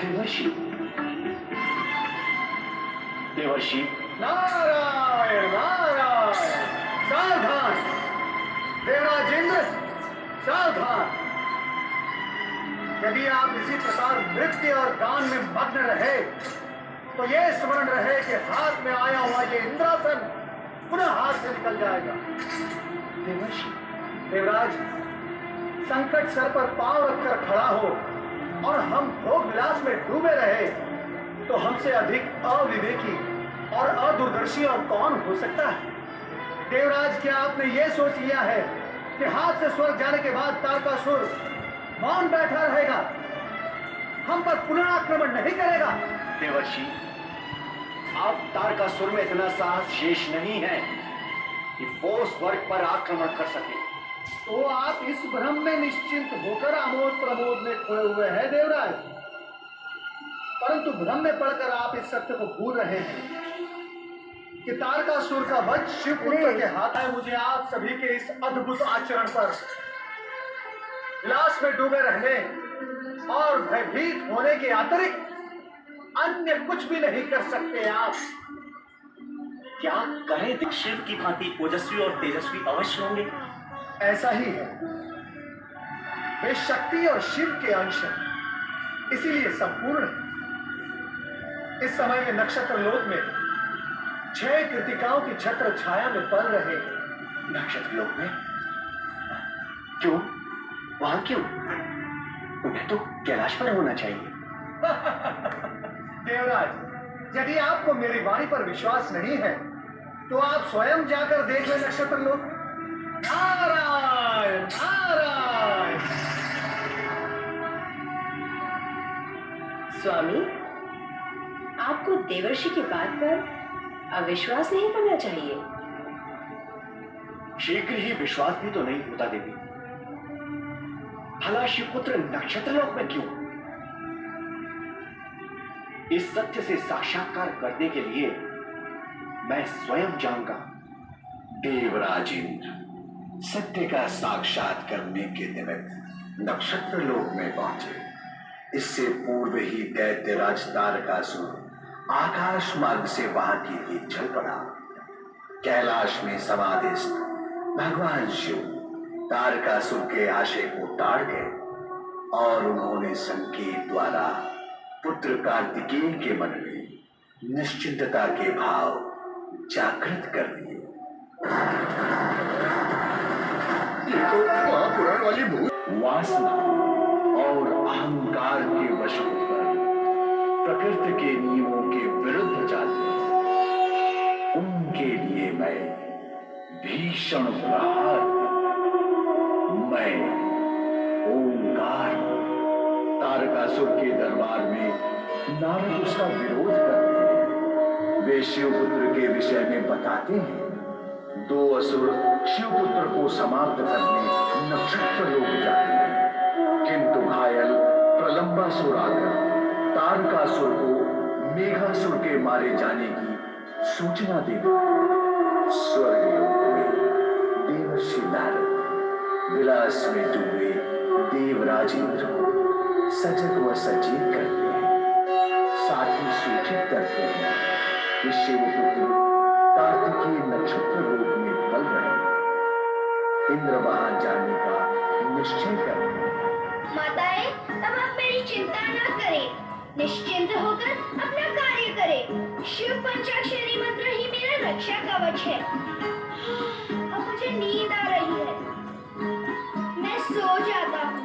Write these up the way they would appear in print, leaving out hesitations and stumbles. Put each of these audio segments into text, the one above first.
देवर्षि, देवर्षि। नारायण नारायण। सावधान देवराजेंद्र, सावधान। यदि आप इसी प्रकार नृत्य और गान में मग्न रहे तो ये स्मरण रहे कि हाथ में आया हुआ ये इंद्रासन पुनः हाथ से निकल जाएगा। देवर्षि, देवराज, संकट सर पर पांव रखकर खड़ा हो और हम भोग विलास में डूबे रहे तो हमसे अधिक अविवेकी और अदूरदर्शी और कौन हो सकता है। देवराज, क्या आपने ये सोच लिया है कि हाथ से स्वर्ग जाने के बाद तारकासुर मौन बैठा रहेगा, हम पर पुनः आक्रमण नहीं करेगा? देवर्षि, आप तारकासुर में इतना साहस शेष नहीं है कि वो स्वर्ग पर आक्रमण कर सके। तो आप इस भ्रम में निश्चिंत होकर आमोद प्रमोद में खोए हुए हैं देवराज, परंतु भ्रम में पड़कर आप इस सत्य को भूल रहे हैं कि तारकासुर का वध शिवपुत्र के हाथ है। मुझे आप सभी के इस अद्भुत आचरण पर विलास में डूबे रहने और भयभीत होने के अतिरिक्त अन्य कुछ भी नहीं कर सकते आप। क्या करें? शिव की भांति ओजस्वी और तेजस्वी अवश्य होंगे। ऐसा ही है, वे शक्ति और शिव के अंश हैं, इसीलिए संपूर्ण है। इस समय वे नक्षत्र लोक में 6 कृतिकाओं की छत्र छाया में पल रहे हैं। नक्षत्र लोक में? क्यों? वहां क्यों? उन्हें तो कैलाश पर होना चाहिए। देवराज, यदि आपको मेरी वाणी पर विश्वास नहीं है तो आप स्वयं जाकर देख लें नक्षत्र लोक। नारायण नारायण। स्वामी, आपको देवर्षि की बात पर अविश्वास नहीं करना चाहिए। शीघ्र ही विश्वास भी तो नहीं होता देवी। भला शिवपुत्र नक्षत्र लोक में क्यों? इस सत्य से साक्षात्कार करने के लिए मैं स्वयं जाऊंगा। देवराजेंद्र, सत्य का साक्षात करने के निमित्त नक्षत्र लोक में पहुंचे। इससे पूर्व ही दैत्यराज तारकासुर आकाश मार्ग से वहां के लिए चल पड़ा। कैलाश में समाधिस्थ भगवान शिव तारकासुर के आशय को टाड़ गए और उन्होंने संकेत द्वारा पुत्र कार्तिकेय के मन में निश्चिंतता के भाव जागृत कर दिए। ये तो महापुराण वाली भूत। वासना और अहंकार के वश होकर प्रकृति के नियमों के विरुद्ध जाते हैं, उनके लिए मैं भीषण प्रहार, मैं ओंकार। तारकासुर के दरबार में नारद उसका विरोध करते हैं। वे शिवपुत्र के विषय में बताते हैं। 2 असुर शिवपुत्र को समाप्त करने नक्षत्र लोक जाते हैं, किंतु घायल प्रलंबासुर आकर तारकासुर को मेघासुर के मारे जाने की सूचना देते हैं। स्वर्गलोक में देवर्षि नारद विलास में डूबे देवराजेंद्र को सजग व सचेत करते हैं। साथ ही सूचित करते हैं कि शिवपुत्र कार्तिकीय नक्षत्र लोक में पल रहे हैं। इंद्र वहां जाने का निश्चय करते हैं। माताएं, अब आप मेरी चिंता न करें, निश्चिंत होकर अपना कार्य करें। शिव पंचाक्षरी मंत्र ही मेरा रक्षा कवच है। अब मुझे नींद आ रही है, मैं सो जाता हूँ।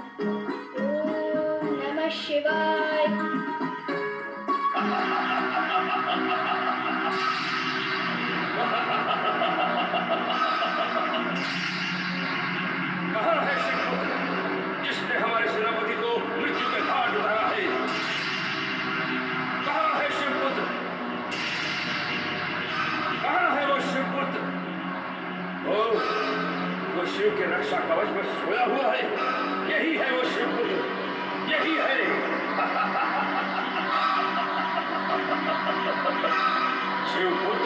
ओम नमः शिवाय। कहाँ है शिवपुत्र, जिसने हमारे सेनापति को मृत्यु के घाट उतारा है? कहाँ है शिवपुत्र? कहाँ है वो शिवपुत्र? वो शिव के रक्षा कवच में सोया हुआ है। यही है वो शिवपुत्र, यही है। शिवपुत्र